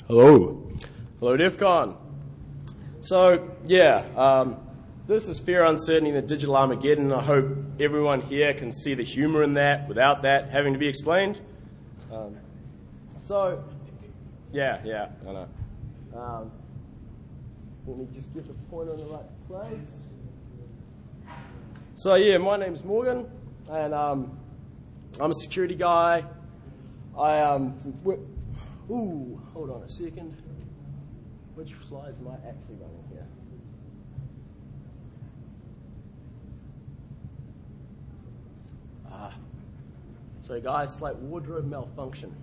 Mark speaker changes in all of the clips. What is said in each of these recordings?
Speaker 1: Hello. Hello, DEFCON. So, this is Fear, Uncertainty, and the Digital Armageddon. I hope everyone here can see the humor in that without that having to be explained. I know. Let me just get the pointer in the right place. So, my name's Morgan, and I'm a security guy. Hold on a second. Which slides am I actually running here? Sorry guys, slight wardrobe malfunction.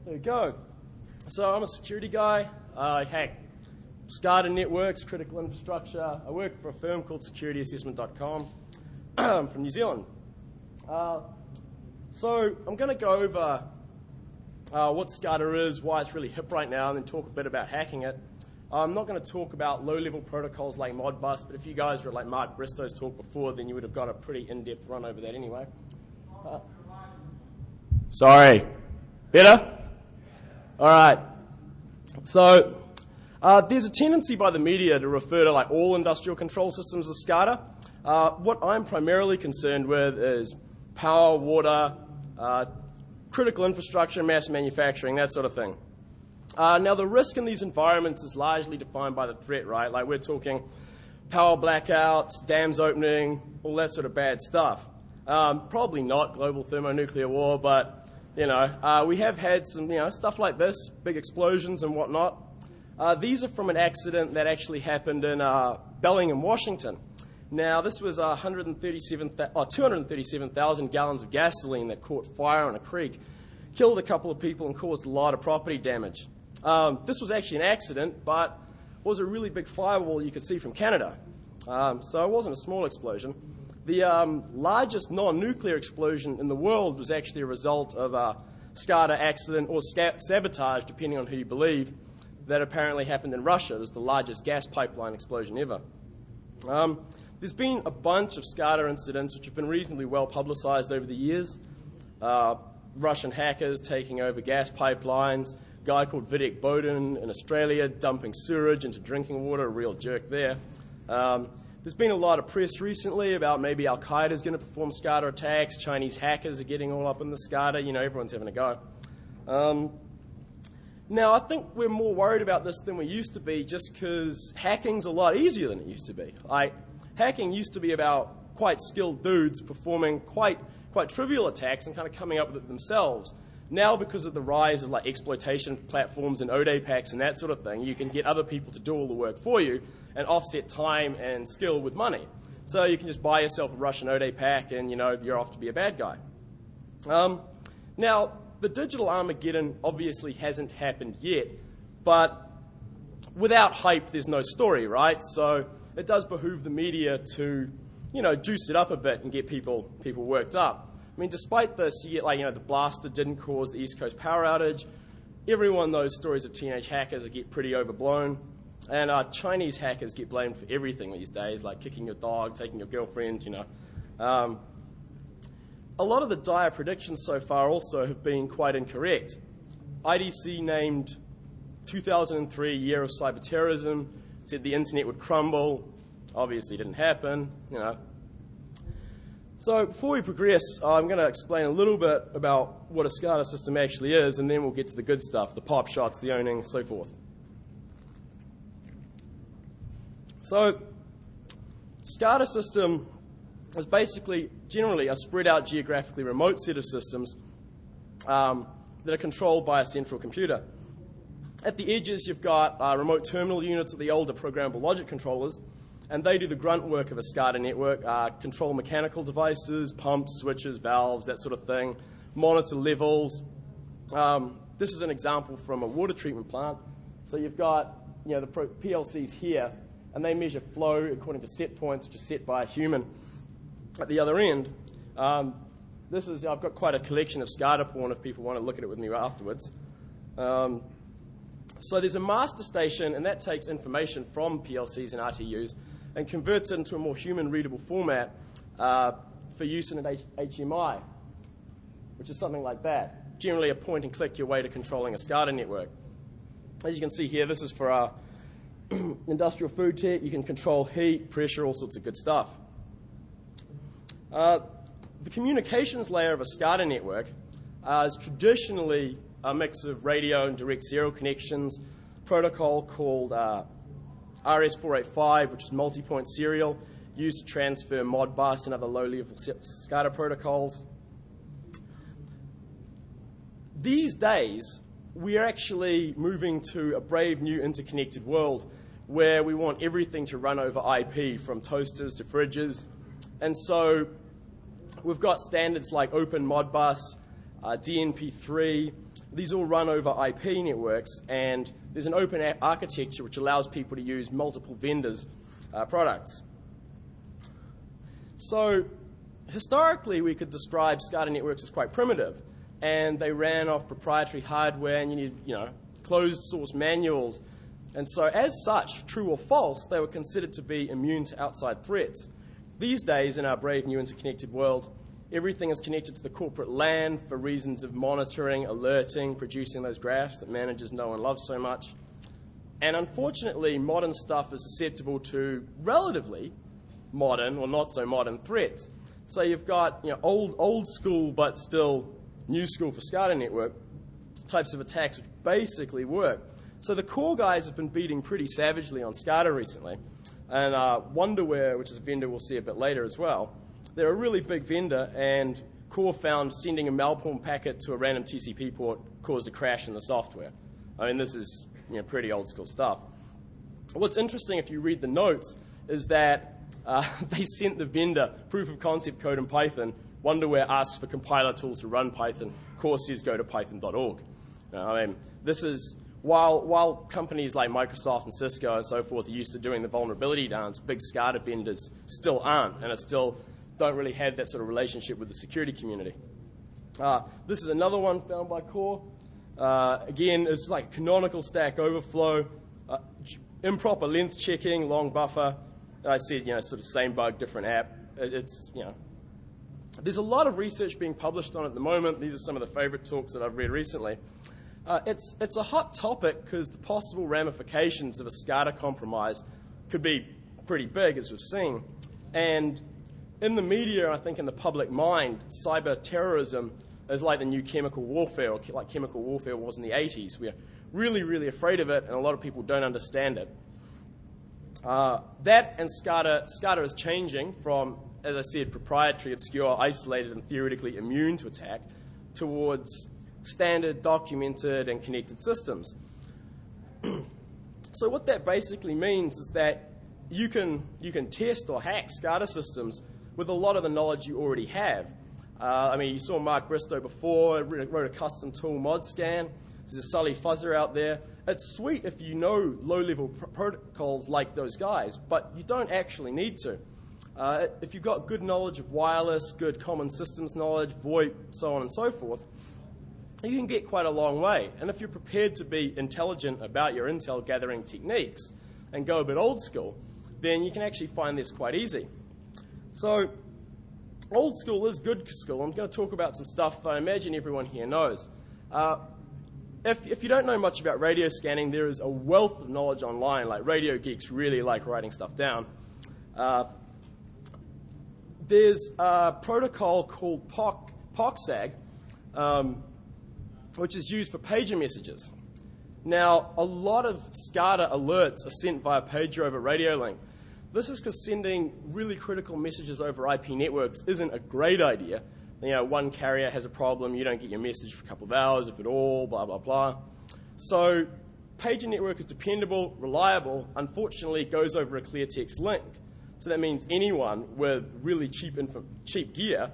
Speaker 1: There we go. So I'm a security guy. I hack SCADA networks, critical infrastructure. I work for a firm called securityassessment.com from New Zealand. So I'm going to go over what SCADA is, why it's really hip right now, and then talk a bit about hacking it. I'm not going to talk about low-level protocols like Modbus, but if you guys read like Mark Bristow's talk before, then you would have got a pretty in-depth run over that anyway. Sorry. Better? All right. So there's a tendency by the media to refer to like all industrial control systems as SCADA. What I'm primarily concerned with is power, water, critical infrastructure, mass manufacturing, that sort of thing. Now, the risk in these environments is largely defined by the threat, right? Like we're talking power blackouts, dams opening, all that sort of bad stuff. Probably not global thermonuclear war, but we have had some, stuff like this, big explosions and whatnot. These are from an accident that actually happened in Bellingham, Washington. Now, this was 237,000 gallons of gasoline that caught fire in a creek, killed a couple of people, and caused a lot of property damage. This was actually an accident, but was a really big firewall you could see from Canada. So it wasn't a small explosion. The largest non-nuclear explosion in the world was actually a result of a SCADA accident or sabotage, depending on who you believe, that apparently happened in Russia. It was the largest gas pipeline explosion ever. There's been a bunch of SCADA incidents which have been reasonably well publicized over the years. Russian hackers taking over gas pipelines, a guy called Videk Bodin in Australia dumping sewage into drinking water, a real jerk there. There's been a lot of press recently about maybe Al-Qaeda is going to perform SCADA attacks. Chinese hackers are getting all up in the SCADA. Everyone's having a go. Now, I think we're more worried about this than we used to be just because hacking's a lot easier than it used to be. Hacking used to be about quite skilled dudes performing quite trivial attacks and kind of coming up with it themselves. Now, because of the rise of exploitation platforms and ODA packs and that sort of thing, you can get other people to do all the work for you and offset time and skill with money. So you can just buy yourself a Russian ODA pack and, you're off to be a bad guy. Now, the digital Armageddon obviously hasn't happened yet, but without hype, there's no story, right? So it does behoove the media to, juice it up a bit and get people worked up. I mean, despite this, you get the blaster didn't cause the East Coast power outage. Everyone knows stories of teenage hackers that get pretty overblown. And Chinese hackers get blamed for everything these days, like kicking your dog, taking your girlfriend, A lot of the dire predictions so far also have been quite incorrect. IDC named 2003 year of cyber terrorism, said the internet would crumble. Obviously didn't happen, So before we progress, I'm going to explain a little bit about what a SCADA system actually is, and then we'll get to the good stuff, the pop shots, the owning, so forth. So SCADA system is basically generally a spread out geographically remote set of systems that are controlled by a central computer. At the edges, you've got remote terminal units or the older programmable logic controllers, and they do the grunt work of a SCADA network, control mechanical devices, pumps, switches, valves, that sort of thing, monitor levels. This is an example from a water treatment plant. So you've got the PLCs here, and they measure flow according to set points, which are set by a human at the other end. I've got quite a collection of SCADA porn if people want to look at it with me afterwards. So there's a master station, and that takes information from PLCs and RTUs and converts it into a more human-readable format for use in an HMI, which is something like that. Generally a point-and-click your way to controlling a SCADA network. As you can see here, this is for our industrial food tech. You can control heat, pressure, all sorts of good stuff. The communications layer of a SCADA network is traditionally a mix of radio and direct serial connections, protocol called RS-485, which is multi-point serial, used to transfer Modbus and other low-level SCADA protocols. These days, we are actually moving to a brave new interconnected world where we want everything to run over IP, from toasters to fridges. And so we've got standards like Open Modbus, DNP3. These all run over IP networks, and there's an open architecture which allows people to use multiple vendors' products. So historically, we could describe SCADA networks as quite primitive, and they ran off proprietary hardware, and you need, closed source manuals. And so as such, true or false, they were considered to be immune to outside threats. These days, in our brave new interconnected world, everything is connected to the corporate LAN for reasons of monitoring, alerting, producing those graphs that managers know and love so much. And unfortunately, modern stuff is susceptible to relatively modern or not so modern threats. So you've got old school but still new school for SCADA network types of attacks which basically work. So the core guys have been beating pretty savagely on SCADA recently. And Wonderware, which is a vendor we'll see a bit later as well, they're a really big vendor, and Core found sending a Malporn packet to a random TCP port caused a crash in the software. I mean, this is pretty old school stuff. What's interesting if you read the notes is that they sent the vendor proof of concept code in Python. Wonderware asks for compiler tools to run Python. Core says go to python.org. I mean, this is, while companies like Microsoft and Cisco and so forth are used to doing the vulnerability dance, big SCADA vendors still aren't, and are still don't really have that sort of relationship with the security community. This is another one found by Core. Again, it's like canonical stack overflow, improper length checking, long buffer. I said, sort of same bug, different app. There's a lot of research being published on it at the moment. These are some of the favorite talks that I've read recently. It's a hot topic because the possible ramifications of a SCADA compromise could be pretty big, as we've seen. And in the media, I think in the public mind, cyber terrorism is like the new chemical warfare, or like chemical warfare was in the 80s. We're really, really afraid of it, and a lot of people don't understand it. That and SCADA is changing from, as I said, proprietary, obscure, isolated, and theoretically immune to attack, towards standard, documented, and connected systems. So what that basically means is that you can test or hack SCADA systems with a lot of the knowledge you already have. You saw Mark Bristow before, wrote a custom tool, ModScan. There's a Sully Fuzzer out there. It's sweet if you know low-level protocols like those guys, but you don't actually need to. If you've got good knowledge of wireless, good common systems knowledge, VoIP, so on and so forth, you can get quite a long way. And if you're prepared to be intelligent about your intel gathering techniques and go a bit old school, then you can actually find this quite easy. So old school is good school. I'm going to talk about some stuff I imagine everyone here knows. If you don't know much about radio scanning, there is a wealth of knowledge online. Like radio geeks really like writing stuff down. There's a protocol called POCSAG, which is used for pager messages. Now, a lot of SCADA alerts are sent via pager over radio link. This is because sending really critical messages over IP networks isn't a great idea. One carrier has a problem, you don't get your message for a couple of hours, if at all, blah, blah, blah. So pager network is dependable, reliable, unfortunately it goes over a clear text link. So that means anyone with really cheap gear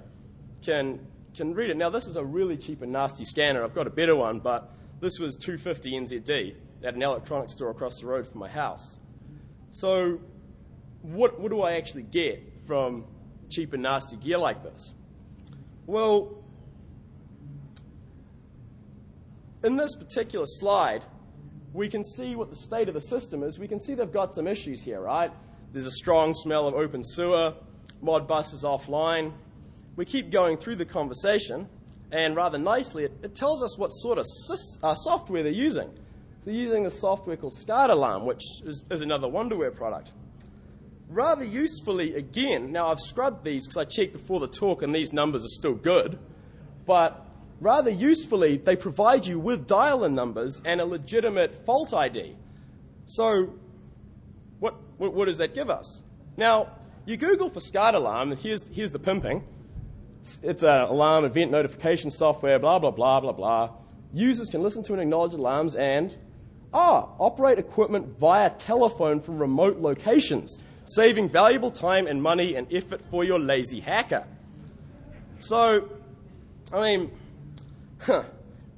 Speaker 1: can read it. Now this is a really cheap and nasty scanner. I've got a better one, but this was $250 NZD at an electronics store across the road from my house. So what do I actually get from cheap and nasty gear like this? Well, in this particular slide, we can see what the state of the system is. We can see they've got some issues here, right? There's a strong smell of open sewer. Modbus is offline. We keep going through the conversation, and rather nicely, it tells us what sort of software they're using. They're using a software called SCADA Alarm, which is another Wonderware product. Rather usefully, again, now I've scrubbed these because I checked before the talk, and these numbers are still good, but rather usefully, they provide you with dial-in numbers and a legitimate fault ID. So what does that give us? Now, you Google for SCADA Alarm, and here's the pimping. It's an alarm, event notification software, blah, blah, blah, blah, blah. Users can listen to and acknowledge alarms and operate equipment via telephone from remote locations, saving valuable time and money and effort for your lazy hacker. So, I mean,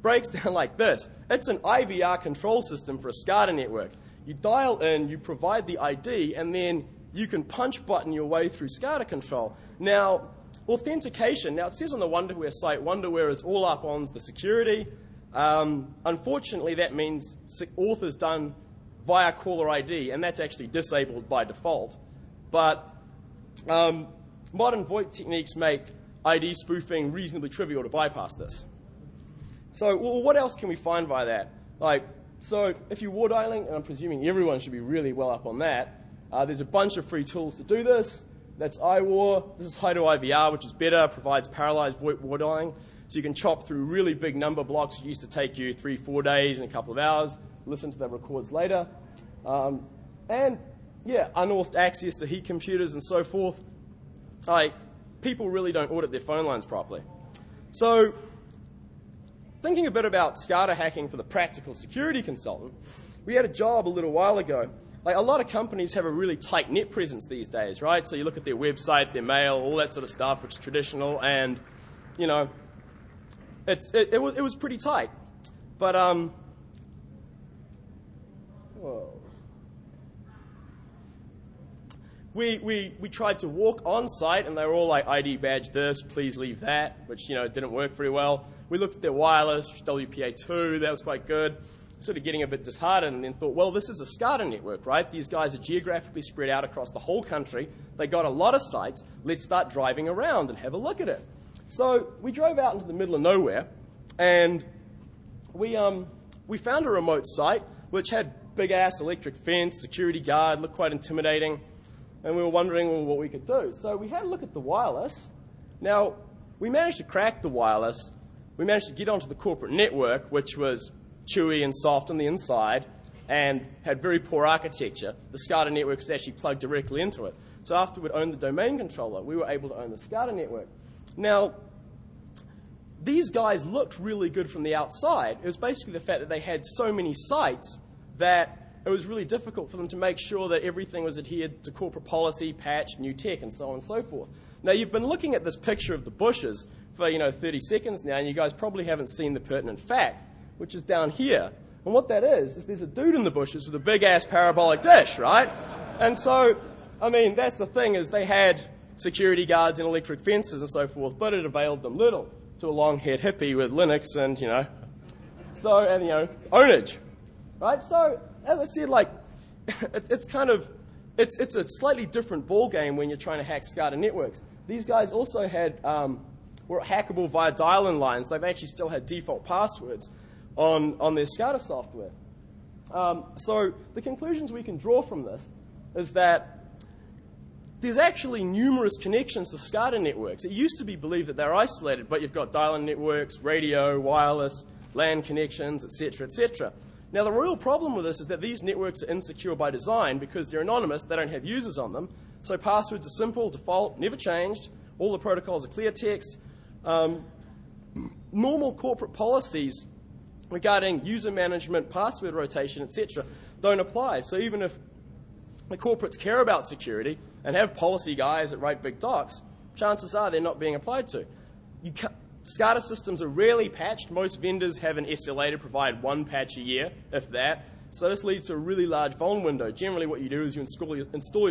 Speaker 1: breaks down like this. It's an IVR control system for a SCADA network. You dial in, you provide the ID, and then you can punch button your way through SCADA control. Now, authentication. Now, it says on the Wonderware site, Wonderware is all up on the security. Unfortunately, that means auth is done via caller ID, and that's actually disabled by default. But modern VoIP techniques make ID spoofing reasonably trivial to bypass this. So, well, what else can we find via that? So if you're war dialing, and I'm presuming everyone should be really well up on that, there's a bunch of free tools to do this. That's iWar. This is Hi2IVR, which is better, provides parallelized VoIP war dialing. So you can chop through really big number blocks. It used to take you 3-4 days and a couple of hours. Listen to the records later. And, yeah, unauthorized access to heat computers and so forth. People really don't audit their phone lines properly. So thinking a bit about SCADA hacking for the practical security consultant, we had a job a little while ago. A lot of companies have a really tight net presence these days, right? So you look at their website, their mail, all that sort of stuff, which is traditional, and, you know, it was pretty tight. But, We tried to walk on site, and they were all like, ID badge this, please leave that, which, didn't work very well. We looked at their wireless, WPA2, that was quite good. Sort of getting a bit disheartened, and then thought, well, this is a SCADA network, right? These guys are geographically spread out across the whole country. They got a lot of sites. Let's start driving around and have a look at it. So we drove out into the middle of nowhere, and we found a remote site which had big-ass electric fence, security guard, looked quite intimidating. And we were wondering, well, what we could do. So we had a look at the wireless. Now, we managed to crack the wireless. We managed to get onto the corporate network, which was chewy and soft on the inside and had very poor architecture. The SCADA network was actually plugged directly into it. So after we'd owned the domain controller, we were able to own the SCADA network. Now, these guys looked really good from the outside. It was basically the fact that they had so many sites that it was really difficult for them to make sure that everything was adhered to corporate policy, patch, new tech, and so on and so forth. Now, you've been looking at this picture of the bushes for 30 seconds now, and you guys probably haven't seen the pertinent fact, which is down here. And what that is there's a dude in the bushes with a big-ass parabolic dish, right? And so, I mean, that's the thing, is they had security guards and electric fences and so forth, but it availed them little to a long-haired hippie with Linux and, ownage, right? So, as I said, it's a slightly different ball game when you're trying to hack SCADA networks. These guys also were hackable via dial-in lines. They've actually still had default passwords on their SCADA software. So the conclusions we can draw from this is that there's actually numerous connections to SCADA networks. It used to be believed that they're isolated, but you've got dial-in networks, radio, wireless, LAN connections, etc., etc. Now, the real problem with this is that these networks are insecure by design because they're anonymous, they don't have users on them. So passwords are simple, default, never changed. All the protocols are clear text. Normal corporate policies regarding user management, password rotation, etc., don't apply. So even if the corporates care about security and have policy guys that write big docs, chances are they're not being applied to. SCADA systems are rarely patched. Most vendors have an SLA to provide one patch a year, if that. So this leads to a really large vuln window. Generally what you do is you install your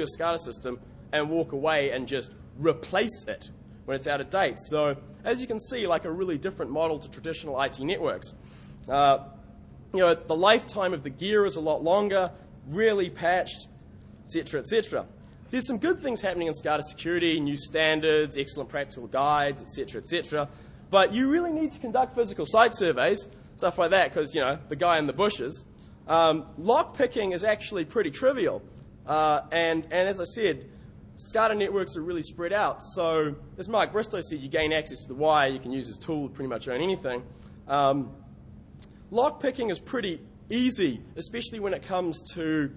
Speaker 1: SCADA system and walk away and just replace it when it's out of date. So as you can see, like a really different model to traditional IT networks. the lifetime of the gear is a lot longer, rarely patched, etc., etc. There's some good things happening in SCADA security, new standards, excellent practical guides, etc., etc. But you really need to conduct physical site surveys, stuff like that, because, the guy in the bushes. Lockpicking is actually pretty trivial. And as I said, SCADA networks are really spread out. So as Mark Bristow said, you gain access to the wire, you can use his tool to pretty much own anything. Lockpicking is pretty easy, especially when it comes to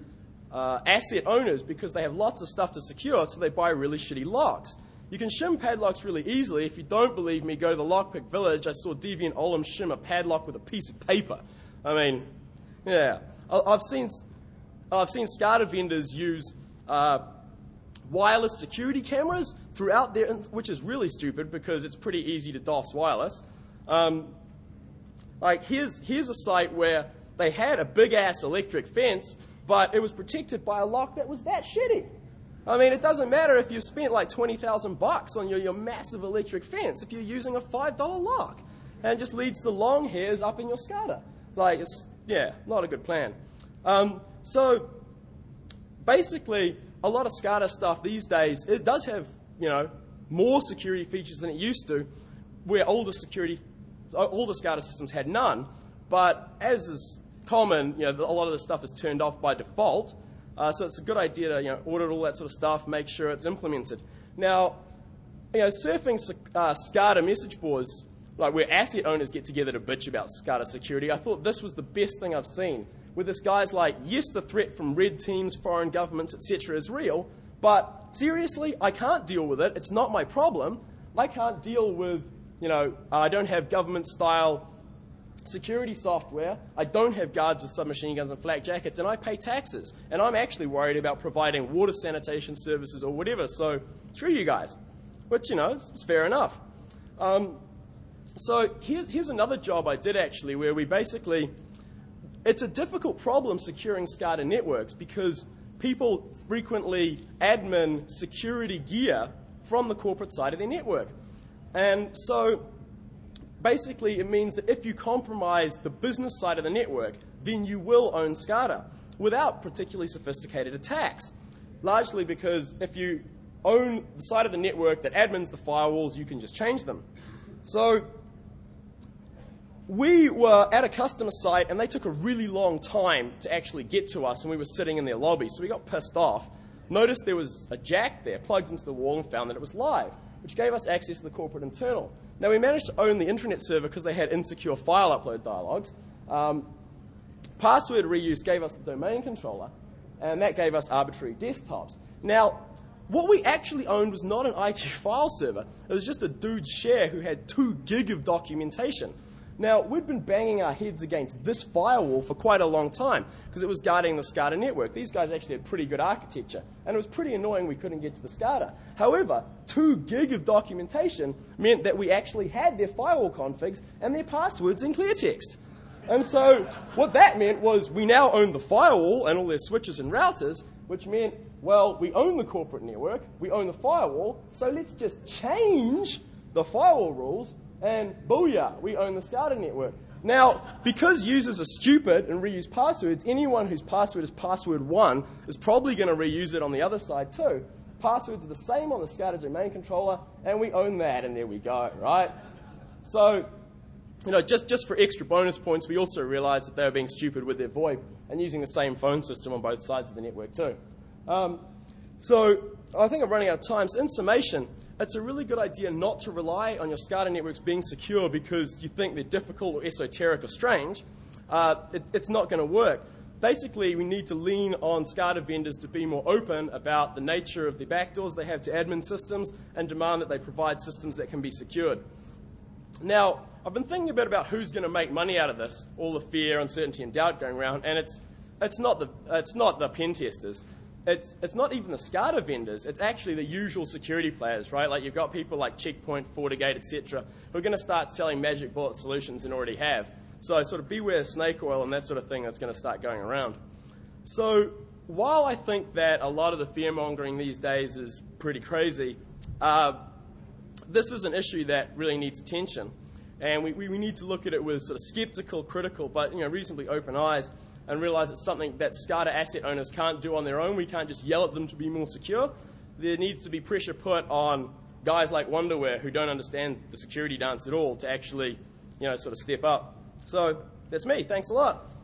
Speaker 1: asset owners, because they have lots of stuff to secure, so they buy really shitty locks. You can shim padlocks really easily. If you don't believe me, go to the Lockpick Village. I saw Deviant Ollam shim a padlock with a piece of paper. I mean, yeah. I've seen SCADA vendors use wireless security cameras throughout their, which is really stupid because it's pretty easy to DOS wireless. Like here's a site where they had a big-ass electric fence, but it was protected by a lock that was that shitty. I mean, it doesn't matter if you've spent like $20,000 on your massive electric fence if you're using a $5 lock. And it just leads to long hairs up in your SCADA. Like, it's, yeah, not a good plan. So basically, a lot of SCADA stuff these days, it does have, more security features than it used to, where older SCADA systems had none. But as is common, a lot of the stuff is turned off by default. So it's a good idea to audit all that sort of stuff, make sure it's implemented. Now, surfing SCADA message boards, like where asset owners get together to bitch about SCADA security, I thought this was the best thing I've seen. Where this guy's like, yes, the threat from red teams, foreign governments, etc. is real, but seriously, I can't deal with it. It's not my problem. I can't deal with, I don't have government-style security software. I don't have guards with submachine guns and flak jackets, and I pay taxes. And I'm actually worried about providing water sanitation services or whatever, so screw you guys. Which, it's fair enough. So here's another job I did actually, where we basically, it's a difficult problem securing SCADA networks because people frequently admin security gear from the corporate side of their network. And so basically, it means that if you compromise the business side of the network, then you will own SCADA without particularly sophisticated attacks, largely because if you own the side of the network that admins the firewalls, you can just change them. So we were at a customer site, and they took a really long time to actually get to us, and we were sitting in their lobby, so we got pissed off. Noticed there was a jack there plugged into the wall and found that it was live, which gave us access to the corporate internal. Now, we managed to own the intranet server because they had insecure file upload dialogues. Password reuse gave us the domain controller, and that gave us arbitrary desktops. Now, what we actually owned was not an IT file server. It was just a dude's share who had 2 gig of documentation. Now, we'd been banging our heads against this firewall for quite a long time because it was guarding the SCADA network. These guys actually had pretty good architecture, and it was pretty annoying we couldn't get to the SCADA. However, 2 gig of documentation meant that we actually had their firewall configs and their passwords in clear text. And so what that meant was we now owned the firewall and all their switches and routers, which meant, well, we own the corporate network, we own the firewall, so let's just change the firewall rules, and booyah, we own the SCADA network. Now, because users are stupid and reuse passwords, anyone whose password is password1 is probably going to reuse it on the other side too. Passwords are the same on the SCADA domain controller, and we own that, and there we go, right? So, just for extra bonus points, we also realized that they were being stupid with their VoIP and using the same phone system on both sides of the network too. So I think I'm running out of time. So in summation, it's a really good idea not to rely on your SCADA networks being secure because you think they're difficult or esoteric or strange. It's not going to work. Basically, we need to lean on SCADA vendors to be more open about the nature of the backdoors they have to admin systems and demand that they provide systems that can be secured. Now, I've been thinking a bit about who's going to make money out of this, all the fear, uncertainty, and doubt going around, and it's not the pen testers. It's not even the SCADA vendors. It's actually the usual security players, right? Like you've got people like Checkpoint, FortiGate, etc., who are going to start selling magic bullet solutions and already have. So sort of beware snake oil and that sort of thing that's going to start going around. So while I think that a lot of the fear-mongering these days is pretty crazy, this is an issue that really needs attention. And we need to look at it with sort of skeptical, critical, but reasonably open eyes, and realize it's something that SCADA asset owners can't do on their own. We can't just yell at them to be more secure. There needs to be pressure put on guys like Wonderware who don't understand the security dance at all to actually sort of step up. So that's me. Thanks a lot.